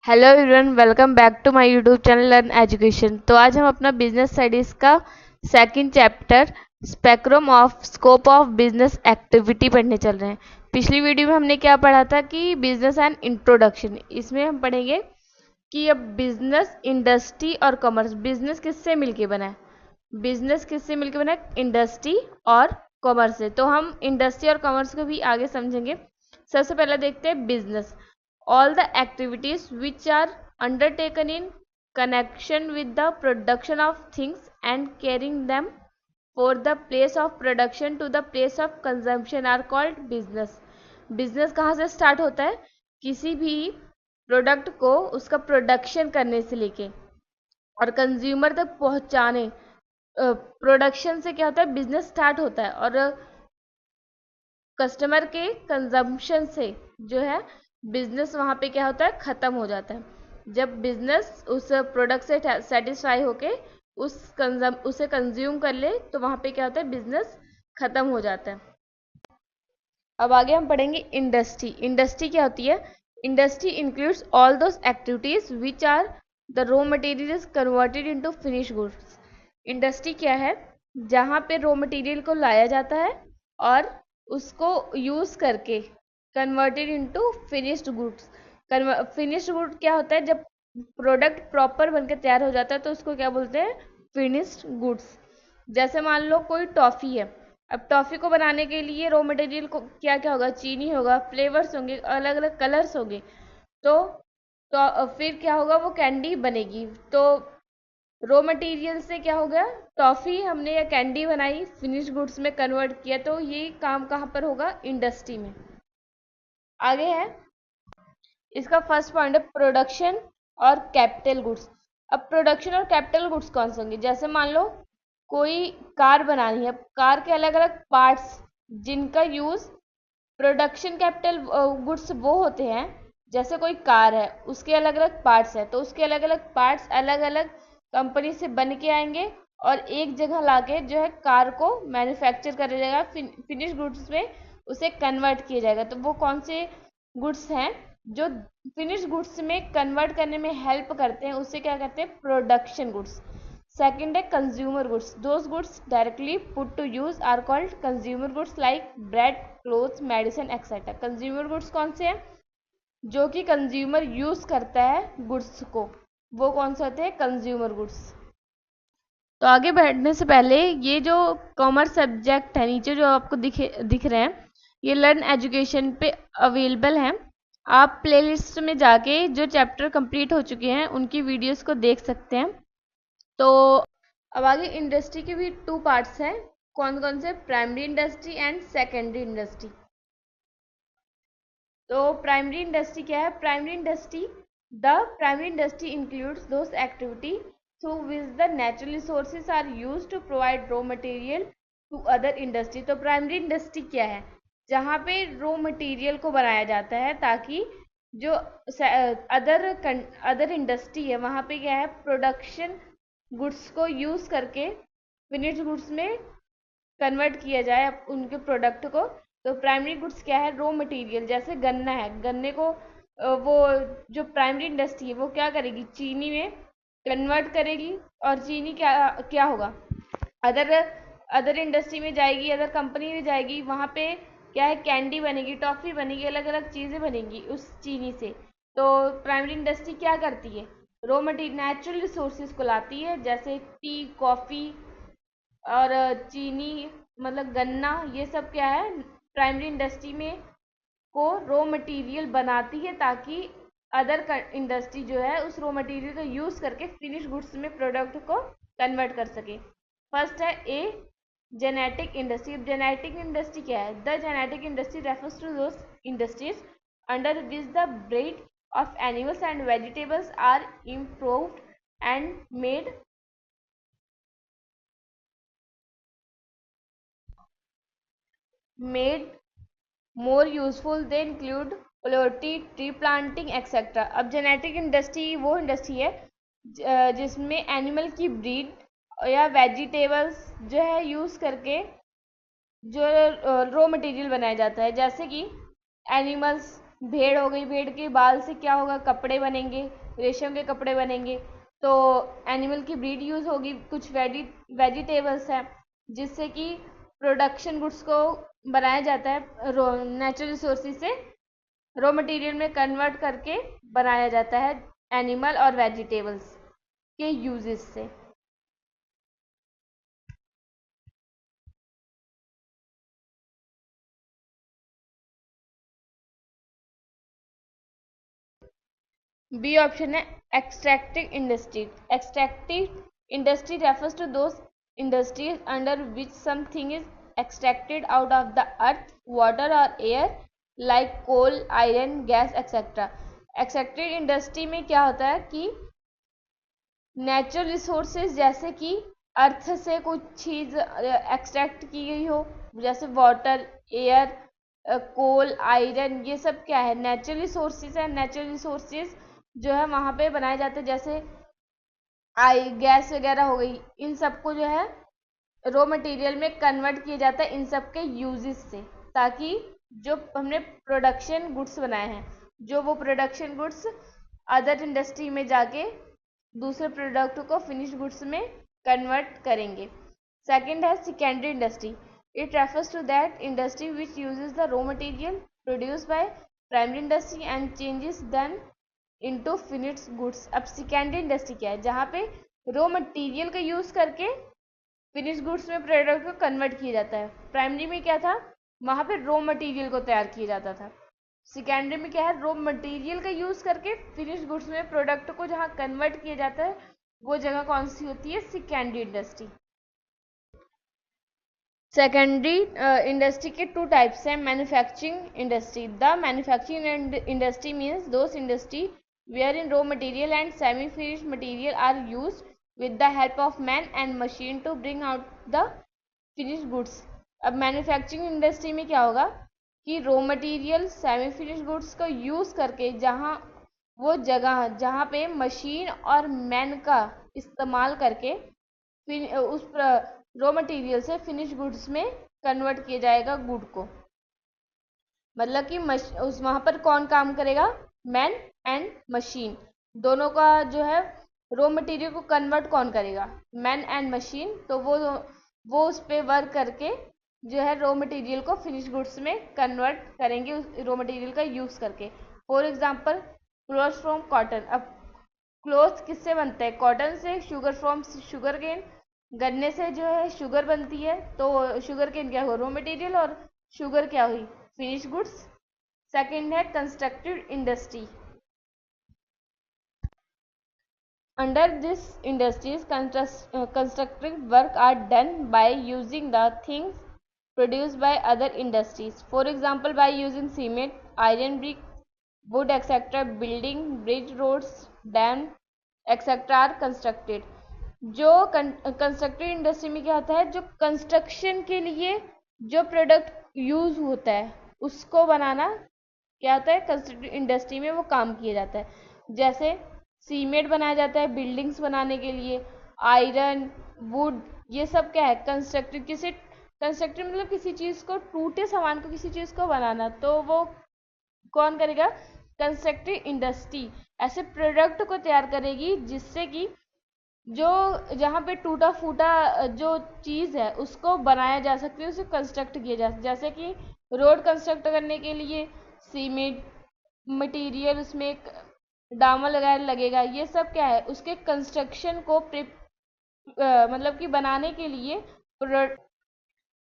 Hello everyone, welcome back to my YouTube channel learn education. तो आज हम अपना बिजनेस स्टडीज का second chapter spectrum of scope of business activity पढ़ने चल रहे हैं। पिछली वीडियो में हमने क्या पढ़ा था कि बिजनेस एंड इंट्रोडक्शन। इसमें हम पढ़ेंगे कि अब बिजनेस, इंडस्ट्री और कॉमर्स, बिजनेस किससे मिलके बना है? बिजनेस किससे मिलके बना है? इंडस्ट्री और कॉमर्स से। तो हम इंडस्ट्री और कॉमर्स को भी आगे समझेंगे। सबसे पहले देखते हैं business. All the activities which are undertaken in connection with the production of things and carrying them for the place of production to the place of consumption are called business. Business कहाँ से start होता है? किसी भी product को उसका production करने से लेके और कंज्यूमर तक पहुंचाने, प्रोडक्शन से क्या होता है? बिजनेस स्टार्ट होता है और कस्टमर के कंजम्पशन से जो है बिजनेस वहाँ पे क्या होता है? ख़त्म हो जाता है। जब बिजनेस उस प्रोडक्ट से सेटिस्फाई होके उसे कंज्यूम कर ले तो वहाँ पे क्या होता है? बिजनेस ख़त्म हो जाता है। अब आगे हम पढ़ेंगे इंडस्ट्री। इंडस्ट्री क्या होती है? Industry includes all those activities which are the raw material is converted into finish goods. Industry क्या है? जहाँ पे रॉ मटेरियल को लाया जाता है और उसको यूज करके converted into finished goods. Finished good क्या होता है? जब प्रोडक्ट प्रॉपर बनकर तैयार हो जाता है तो उसको क्या बोलते हैं? Finished goods. जैसे मान लो कोई टॉफ़ी है। अब टॉफ़ी को बनाने के लिए रॉ मटेरियल को क्या क्या होगा? चीनी होगा, फ्लेवर्स होंगे, अलग अलग कलर्स होंगे। तो फिर क्या होगा? वो कैंडी बनेगी। तो रॉ मटेरियल से क्या हो गया? टॉफ़ी हमने या कैंडी बनाई, फिनिश गुड्स में कन्वर्ट किया। तो ये काम कहाँ पर होगा? इंडस्ट्री में। आगे है इसका फर्स्ट पॉइंट है प्रोडक्शन और कैपिटल गुड्स। अब प्रोडक्शन और कैपिटल गुड्स कौन से होंगे? जैसे मान लो कोई कार बनानी है, कार के अलग अलग पार्ट्स जिनका यूज प्रोडक्शन कैपिटल गुड्स वो होते हैं। जैसे कोई कार है, उसके अलग अलग पार्ट्स है, तो उसके अलग अलग पार्ट्स अलग अलग कंपनी से बन के आएंगे और एक जगह लाके जो है कार को मैन्युफैक्चर करा जाएगा, फिनिश गुड्स में उसे कन्वर्ट किया जाएगा। तो वो कौन से गुड्स हैं जो फिनिश गुड्स में कन्वर्ट करने में हेल्प करते हैं? उसे क्या कहते हैं? Production goods. सेकंड है consumer goods. Those goods directly put to use are called consumer goods like bread, clothes, medicine etcetera. Consumer goods कौन से हैं? जो कि कंज्यूमर यूज करता है गुड्स को, वो कौन से होते हैं? Consumer goods. तो आगे बढ़ने से पहले ये जो कॉमर्स सब्जेक्ट है नीचे जो आपको दिख रहे हैं, ये लर्न एजुकेशन पे अवेलेबल हैं। आप प्लेलिस्ट में जाके जो चैप्टर कंप्लीट हो चुके हैं उनकी वीडियोस को देख सकते हैं। तो अब आगे इंडस्ट्री के भी टू पार्ट्स हैं। कौन कौन से? Primary industry and secondary industry. तो प्राइमरी इंडस्ट्री क्या है? Primary industry includes those activity through which the natural resources are used to provide raw material to other industry। तो प्राइमरी इंडस्ट्री क्या है? जहाँ पे रॉ मटेरियल को बनाया जाता है ताकि जो अदर इंडस्ट्री है वहाँ पे क्या है? प्रोडक्शन गुड्स को यूज करके फिनिश गुड्स में कन्वर्ट किया जाए उनके प्रोडक्ट को। तो प्राइमरी गुड्स क्या है? Raw material. जैसे गन्ना है, गन्ने को वो जो प्राइमरी इंडस्ट्री है वो क्या करेगी? चीनी में कन्वर्ट करेगी और चीनी क्या क्या होगा? अदर अदर इंडस्ट्री में जाएगी, अदर कंपनी में जाएगी, वहाँ पे क्या है? कैंडी बनेगी, टॉफ़ी बनेगी, अलग अलग चीज़ें बनेंगी उस चीनी से। तो प्राइमरी इंडस्ट्री क्या करती है? रॉ मटेरियल, नेचुरल रिसोर्सेज को लाती है। जैसे टी, कॉफ़ी और चीनी, मतलब गन्ना, ये सब क्या है? प्राइमरी इंडस्ट्री में को रॉ मटेरियल बनाती है ताकि अदर इंडस्ट्री जो है उस रॉ मटेरियल का यूज करके फिनिश गुड्स में प्रोडक्ट को कन्वर्ट कर सके। फर्स्ट है a genetic industry. Genetic industry क्या है? The genetic industry refers to those industries under which the breed of animals and vegetables are improved and made more useful. They include poultry, tree planting etcetera. अब genetic industry वो industry है जिसमें animal की breed या vegetables जो है use करके जो रॉ मटेरियल बनाया जाता है। जैसे कि एनिमल्स भेड़ हो गई, भेड़ के बाल से क्या होगा, कपड़े बनेंगे, रेशम के कपड़े बनेंगे। तो एनिमल की ब्रीड यूज़ होगी। कुछ वेजिटेबल्स हैं जिससे कि प्रोडक्शन गुड्स को बनाया जाता है, नेचुरल रिसोर्सेज से रॉ मटेरियल में कन्वर्ट करके बनाया जाता है एनिमल और वेजिटेबल्स के यूजेस से। बी ऑप्शन है extractive industry. Extractive industry refers to those industries under which something is extracted out of the earth, water और air, like coal, iron, gas etcetera. Extractive industry में क्या होता है कि नेचुरल रिसोर्सेज जैसे कि अर्थ से कुछ चीज़ एक्सट्रैक्ट की गई हो, जैसे वाटर, एयर, कोल, आयरन, ये सब क्या है, नेचुरल रिसोर्सेज है। नेचुरल रिसोर्सेज जो है वहाँ पे बनाए जाते हैं, जैसे गैस वगैरह हो गई। इन सबको जो है रॉ मटेरियल में कन्वर्ट किया जाता है इन सब के यूजेस से, ताकि जो हमने प्रोडक्शन गुड्स बनाए हैं, जो वो प्रोडक्शन गुड्स अदर इंडस्ट्री में जाके दूसरे प्रोडक्ट को फिनिश गुड्स में कन्वर्ट करेंगे। सेकंड है secondary industry. It refers to that industry which uses the raw material produce by primary industry and changes then into finished goods. अब secondary industry क्या है, जहाँ पे रॉ मटेरियल का यूज करके फिनिश गुड्स में प्रोडक्ट को कन्वर्ट किया जाता है। प्राइमरी में क्या था, वहाँ पे रॉ मटेरियल को तैयार किया जाता था। सेकेंडरी में क्या है, रॉ मटेरियल का यूज करके फिनिश गुड्स में प्रोडक्ट को जहाँ कन्वर्ट किया जाता है वो जगह कौन सी होती है, सेकेंडरी इंडस्ट्री। सेकेंडरी इंडस्ट्री के टू टाइप्स हैं। Manufacturing industry. The manufacturing industry means those industry where in raw material and semi finished material are used with the help of man and machine to bring out the finished goods। अब manufacturing industry में क्या होगा कि raw material, semi finished goods को use करके जहाँ वो जगह जहाँ पे मशीन और मैन का इस्तेमाल करके उस रॉ मटेरियल से फिनिश गुड्स में कन्वर्ट किया जाएगा गुड को। मतलब कि उस वहाँ पर कौन काम करेगा, मैन एंड मशीन, दोनों का जो है रॉ मटेरियल को कन्वर्ट कौन करेगा, मैन एंड मशीन। तो वो उस पर वर्क करके जो है रॉ मटेरियल को फिनिश गुड्स में कन्वर्ट करेंगे उस रॉ मटेरियल का यूज़ करके। For example cloth from cotton. अब क्लोथ किससे बनता है, कॉटन से। शुगर फ्रॉम शुगर केन, गन्ने से जो है शुगर बनती है। तो शुगर केन क्या हुआ, रॉ मटेरियल, और शुगर क्या हुई, फिनिश गुड्स। सेकेंड है constructive industry. Under this industries, constructive work are done by using the things produced by other industries. For example, by using cement, iron, brick, wood, etc. Building, bridge, roads, dam, etc. are constructed. जो constructive industry में क्या होता है, जो construction के लिए जो product use होता है उसको बनाना क्या होता है, कंस्ट्रक्टिव इंडस्ट्री में वो काम किया जाता है। जैसे सीमेंट बनाया जाता है बिल्डिंग्स बनाने के लिए, आयरन, वुड, ये सब क्या है, कंस्ट्रक्टिव। कंस्ट्रक्टिव मतलब किसी चीज़ को, टूटे सामान को किसी चीज़ को बनाना, तो वो कौन करेगा, कंस्ट्रक्टिव इंडस्ट्री। ऐसे प्रोडक्ट को तैयार करेगी जिससे कि जो जहाँ पे टूटा फूटा जो चीज़ है उसको बनाया जा सकती है, उसे कंस्ट्रक्ट किया जा सकता है। जैसे कि रोड कंस्ट्रक्ट करने के लिए सीमेंट मटेरियल, उसमें एक डामर वगैरह लगेगा, ये सब क्या है, उसके कंस्ट्रक्शन को मतलब कि बनाने के लिए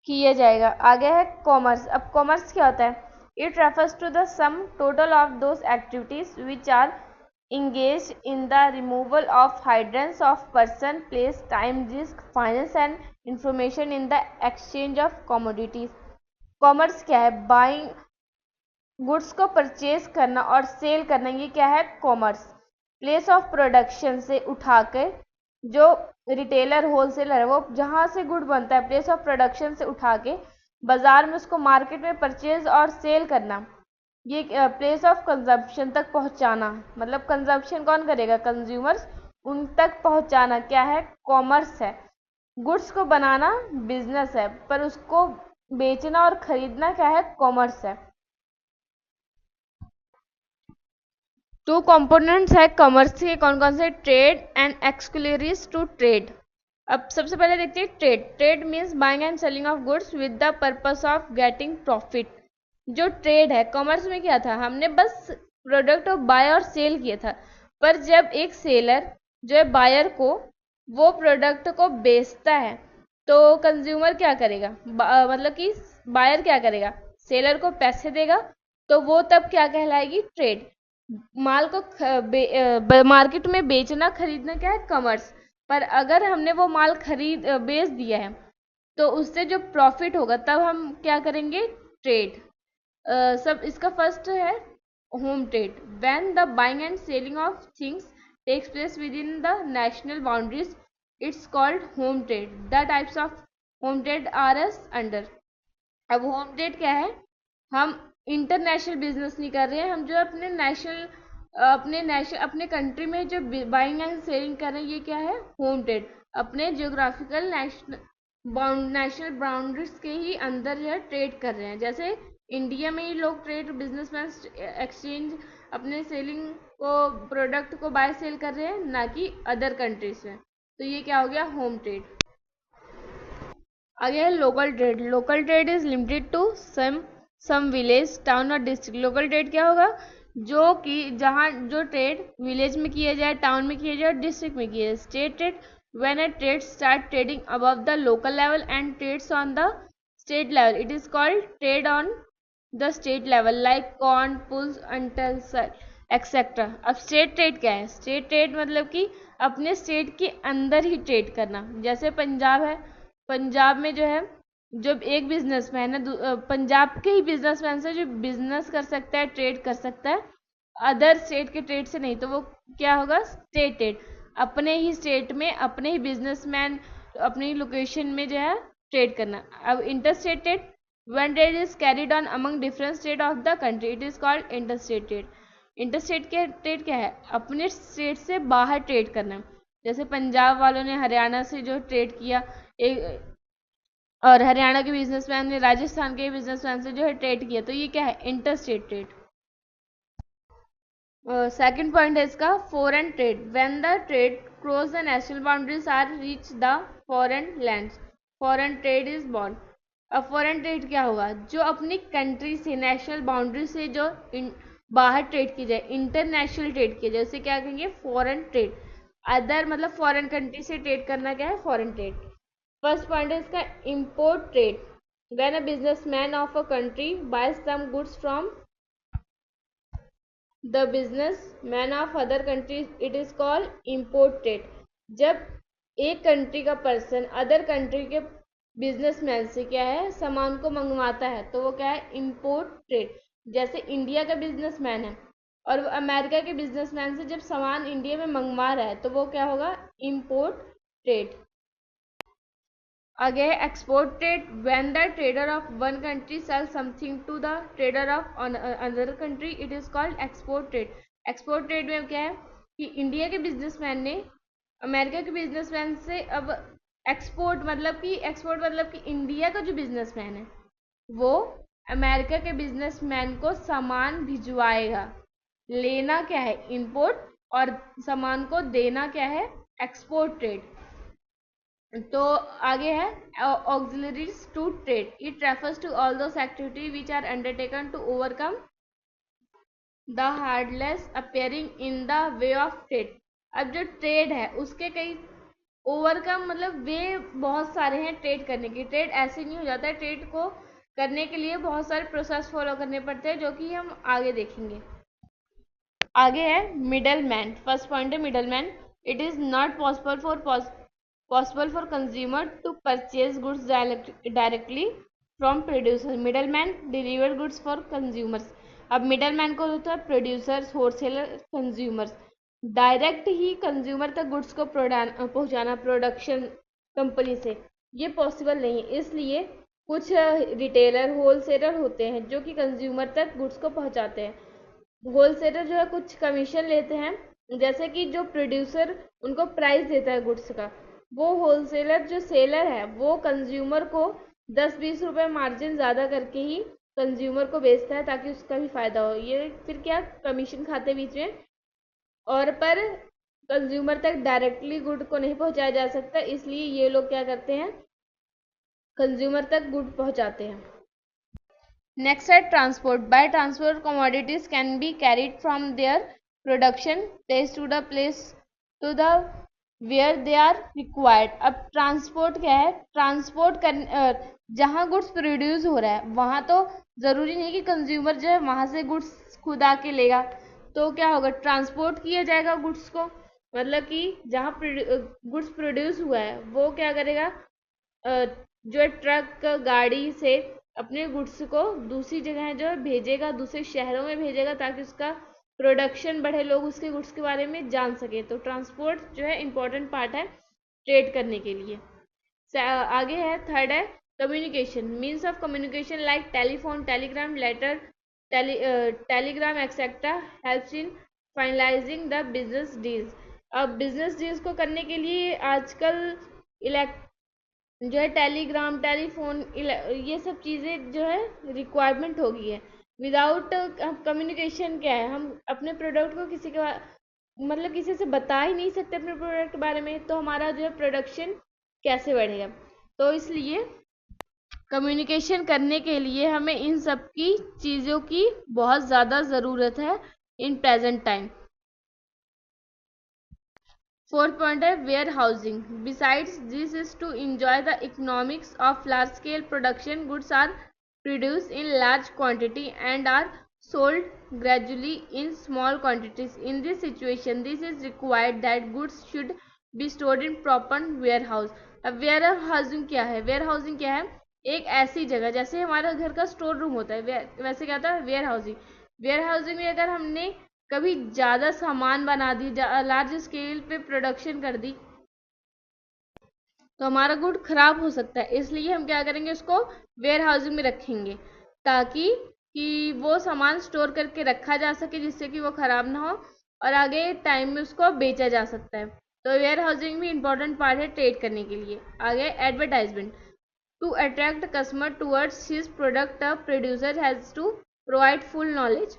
किया जाएगा। आगे है कॉमर्स। अब कॉमर्स क्या होता है, it refers to the sum total of those activities which are engaged in the removal of hindrance of person, place, time, risk, finance and information in the exchange of commodities। Commerce क्या है, buying, goods को purchase करना और cell करना, ये क्या है, commerce. Place of production से उठाकर, जो रिटेलर होलसेलर है वो जहाँ से गुड बनता है, प्लेस ऑफ प्रोडक्शन से उठा के बाजार में उसको मार्केट में परचेज और सेल करना, ये प्लेस ऑफ कंजम्पशन तक पहुँचाना। मतलब कंजम्पशन कौन करेगा, कंज्यूमर्स, उन तक पहुँचाना क्या है, कॉमर्स है। गुड्स को बनाना बिजनेस है, पर उसको बेचना और खरीदना क्या है, कॉमर्स है। टू कंपोनेंट्स है कॉमर्स के, कौन कौन से? Trade and auxiliaries to trade. अब सबसे पहले देखते हैं trade. Trade means buying and selling of goods with the purpose of getting profit. जो ट्रेड है, कॉमर्स में क्या था, हमने बस प्रोडक्ट को बाय और सेल किया था। पर जब एक सेलर जो है बायर को वो प्रोडक्ट को बेचता है तो कंज्यूमर क्या करेगा, मतलब कि बायर क्या करेगा, सेलर को पैसे देगा, तो वो तब क्या कहलाएगी? ट्रेड। माल को मार्केट में बेचना खरीदना क्या है? कॉमर्स। पर अगर हमने वो माल बेच दिया है तो उससे जो प्रॉफिट होगा तब हम क्या करेंगे? ट्रेड। सब इसका फर्स्ट है home trade. When the buying and selling of things takes place within the national boundaries it's called home trade. The types of home trade are as under. अब home trade क्या है? हम international business नहीं कर रहे हैं, हम जो अपने कंट्री में जो बाइंग एंड सेलिंग कर रहे हैं, ये क्या है? Home trade. अपने जियोग्राफिकल नेशनल बाउंड्रीज के ही अंदर जो है ट्रेड कर रहे हैं। जैसे इंडिया में ही लोग ट्रेड बिजनेसमैन एक्सचेंज अपने सेलिंग को प्रोडक्ट को बाय सेल कर रहे हैं, ना कि अदर कंट्रीज में। तो ये क्या हो गया? Home trade. आगे है local trade. Local trade is limited to some village, town और डिस्ट्रिक्ट। लोकल ट्रेड क्या होगा? जो कि जहाँ जो ट्रेड विलेज में किया जाए, टाउन में किया जाए और डिस्ट्रिक्ट में किया जाए। State trade, when a trade start trading above the local level and trades on the state level, it is called trade on the state level, like corn, pulses, lentils etcetera. अब state trade क्या है? State trade मतलब कि अपने state के अंदर ही trade करना। जैसे पंजाब है, पंजाब में जो है जब एक बिजनेसमैन है, पंजाब के ही बिजनेसमैन से जो बिजनेस कर सकता है, ट्रेड कर सकता है, अदर स्टेट के ट्रेड से नहीं, तो वो क्या होगा? State trade. अपने ही स्टेट में अपने ही बिजनेसमैन अपनी लोकेशन में जो है ट्रेड करना। अब interstate trade, when trade is carried on among different state of the country, it is called interstate trade। Interstate के ट्रेड क्या है? अपने स्टेट से बाहर ट्रेड करना। जैसे पंजाब वालों ने हरियाणा से जो ट्रेड किया, एक और हरियाणा के बिजनेसमैन ने राजस्थान के बिजनेसमैन से जो है ट्रेड किया, तो ये क्या है? Interstate trade. सेकंड पॉइंट है इसका foreign trade. When the trade cross the national boundaries or reach the foreign lands, foreign trade is born. अब फॉरेन ट्रेड क्या होगा? जो अपनी कंट्री से, नेशनल बाउंड्री से जो बाहर ट्रेड की जाए, इंटरनेशनल ट्रेड की जाए, उसे क्या कहेंगे? Foreign trade. अदर मतलब फॉरेन कंट्री से ट्रेड करना क्या है? Foreign trade. फर्स्ट पॉइंट है इसका import trade. When a businessman of a country buys some goods from the businessman of other countries, it is called import trade. जब एक country का पर्सन अदर कंट्री के businessman से क्या है? सामान को मंगवाता है, तो वो क्या है? Import trade. जैसे इंडिया का बिजनेसमैन है और वो अमेरिका के बिजनेसमैन से जब सामान इंडिया में मंगवा रहा है, तो वो क्या होगा? Import trade. आगे है export trade. When the trader of one country sell something to the trader of another country, it is called export trade. Export trade में क्या है कि इंडिया के बिजनेसमैन ने अमेरिका के बिजनेसमैन से अब एक्सपोर्ट मतलब कि इंडिया का जो बिजनेसमैन है वो अमेरिका के बिजनेसमैन को सामान भिजवाएगा। लेना क्या है? इम्पोर्ट, और सामान को देना क्या है? Export trade. तो आगे है auxiliaries to trade. It refers to all those activity which are undertaken to overcome the hurdles appearing in the way of trade. अब जो ट्रेड है उसके कई ओवरकम मतलब वे बहुत सारे हैं ट्रेड करने की। ट्रेड ऐसे नहीं हो जाता है, ट्रेड को करने के लिए बहुत सारे प्रोसेस फॉलो करने पड़ते हैं, जो कि हम आगे देखेंगे। आगे है मिडल मैन। फर्स्ट पॉइंट है middle man. It is not possible for consumer to purchase goods directly from producer। middleman deliver goods for consumers। अब middleman को होता है producers, wholesaler, consumers। डायरेक्ट ही कंज्यूमर तक गुड्स को पहुंचाना प्रोडक्शन कंपनी से, ये पॉसिबल नहीं है। इसलिए कुछ रिटेलर, होलसेलर होते हैं जो कि कंज्यूमर तक गुड्स को पहुंचाते हैं। होलसेलर जो है कुछ कमीशन लेते हैं, जैसे कि जो प्रोड्यूसर उनको प्राइस देता है गुड्स का, वो होलसेलर जो सेलर है वो कंज्यूमर को 10-20 रुपए मार्जिन ज़्यादा करके ही कंज्यूमर को बेचता है ताकि उसका भी फायदा हो। ये फिर क्या कमीशन खाते बीच में और पर कंज्यूमर तक डायरेक्टली गुड को नहीं पहुंचाया जा सकता, इसलिए ये लोग क्या करते हैं, कंज्यूमर तक गुड पहुंचाते हैं। नेक्स्ट है transport. By transport commodities can be carried from their production place to the place to the where they are required. अब ट्रांसपोर्ट क्या है, ट्रांसपोर्ट कर जहाँ गुड्स प्रोड्यूस हो रहा है वहाँ तो ज़रूरी नहीं कि कंज्यूमर जो है वहाँ से गुड्स खुद आके लेगा, तो क्या होगा, ट्रांसपोर्ट किया जाएगा गुड्स को, मतलब कि जहाँ गुड्स प्रोड्यूस हुआ है वो क्या करेगा, जो है ट्रक गाड़ी से अपने गुड्स को दूसरी जगह जो है भेजेगा, दूसरे शहरों में भेजेगा, ताकि उसका प्रोडक्शन बढ़े, लोग उसके गुड्स के बारे में जान सके। तो ट्रांसपोर्ट जो है इम्पोर्टेंट पार्ट है ट्रेड करने के लिए। आगे है थर्ड है communication. Means of communication like telephone, telegram, letter, telegram etcetera helps in finalizing the business deals. अब बिजनेस डील्स को करने के लिए आजकल जो है टेलीग्राम, टेलीफोन, ये सब चीज़ें जो है रिक्वायरमेंट हो गई है। विदाउट कम्युनिकेशन क्या है, हम अपने प्रोडक्ट को किसी के मतलब किसी से बता ही नहीं सकते अपने प्रोडक्ट के बारे में, तो हमारा जो है प्रोडक्शन कैसे बढ़ेगा। तो इसलिए कम्युनिकेशन करने के लिए हमें इन सब की चीज़ों की बहुत ज़्यादा ज़रूरत है in present time. Fourth point है warehousing. Besides this is to enjoy the economics of large scale production, goods are produce in large quantity and are sold gradually in small quantities. In this situation, this is required that goods should be stored in proper warehouse. अब warehousing क्या है, warehousing क्या है, एक ऐसी जगह जैसे हमारा घर का स्टोर रूम होता है, वैसे क्या होता है warehousing। warehousing में अगर हमने कभी ज़्यादा सामान बना दी, लार्ज स्केल पे प्रोडक्शन कर दी, तो हमारा गुड खराब हो सकता है। इसलिए हम क्या करेंगे, उसको वेयरहाउसिंग में रखेंगे ताकि कि वो सामान स्टोर करके रखा जा सके, जिससे कि वो खराब ना हो और आगे टाइम में उसको बेचा जा सकता है। तो वेयर हाउसिंग भी इंपॉर्टेंट पार्ट है ट्रेड करने के लिए। आगे advertisement. To attract customer towards his product, a producer has to provide full knowledge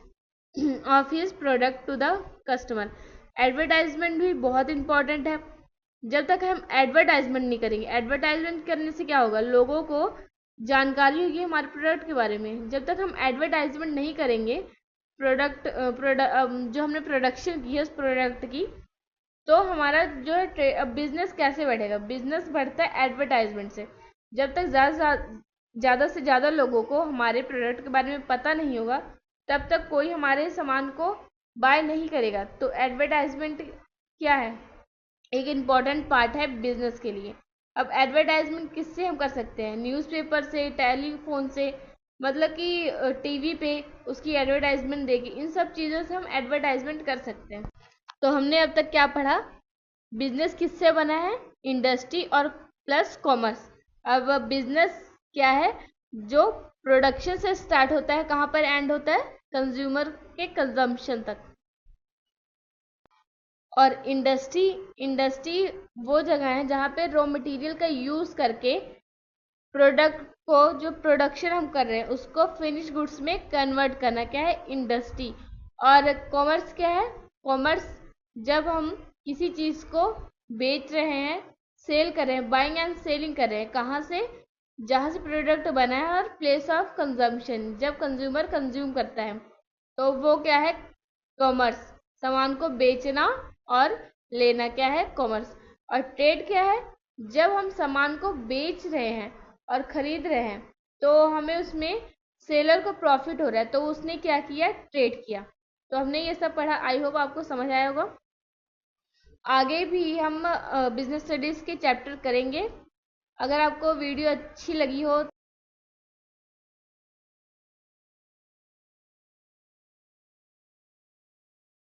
of his product to the customer. Advertisement भी बहुत इंपॉर्टेंट है। जब तक हम एडवर्टाइजमेंट नहीं करेंगे, एडवर्टाइजमेंट करने से क्या होगा, लोगों को जानकारी होगी हमारे प्रोडक्ट के बारे में। जब तक हम एडवर्टाइजमेंट नहीं करेंगे जो हमने प्रोडक्शन की है उस प्रोडक्ट की, तो हमारा जो है बिजनेस कैसे बढ़ेगा, बिजनेस बढ़ता है एडवर्टाइजमेंट से। जब तक ज़्यादा से ज़्यादा लोगों को हमारे प्रोडक्ट के बारे में पता नहीं होगा, तब तक कोई हमारे सामान को बाय नहीं करेगा। तो एडवर्टाइजमेंट क्या है, एक इम्पॉर्टेंट पार्ट है बिजनेस के लिए। अब एडवर्टाइजमेंट किससे हम कर सकते हैं, न्यूज़पेपर से, टेलीफोन से, मतलब कि टीवी पे उसकी एडवर्टाइजमेंट देगी, इन सब चीज़ों से हम एडवर्टाइजमेंट कर सकते हैं। तो हमने अब तक क्या पढ़ा, बिजनेस किससे बना है, इंडस्ट्री और प्लस कॉमर्स। अब बिजनेस क्या है, जो प्रोडक्शन से स्टार्ट होता है, कहाँ पर एंड होता है, कंज्यूमर के कंजम्पशन तक। और इंडस्ट्री वो जगह है जहाँ पे रॉ मटेरियल का यूज़ करके प्रोडक्ट को, जो प्रोडक्शन हम कर रहे हैं उसको फिनिश गुड्स में कन्वर्ट करना, क्या है, इंडस्ट्री। और कॉमर्स क्या है, कॉमर्स जब हम किसी चीज़ को बेच रहे हैं, सेल कर रहे हैं, बाइंग एंड सेलिंग कर रहे हैं, कहाँ से, जहाँ से प्रोडक्ट बना है, और प्लेस ऑफ कंजम्पशन, जब कंज्यूमर कंज्यूम करता है, तो वो क्या है, कॉमर्स। सामान को बेचना और लेना क्या है, कॉमर्स। और ट्रेड क्या है, जब हम सामान को बेच रहे हैं और ख़रीद रहे हैं, तो हमें उसमें सेलर को प्रॉफिट हो रहा है, तो उसने क्या किया, ट्रेड किया। तो हमने ये सब पढ़ा, आई होप आपको समझ आया होगा। आगे भी हम बिजनेस स्टडीज़ के चैप्टर करेंगे। अगर आपको वीडियो अच्छी लगी हो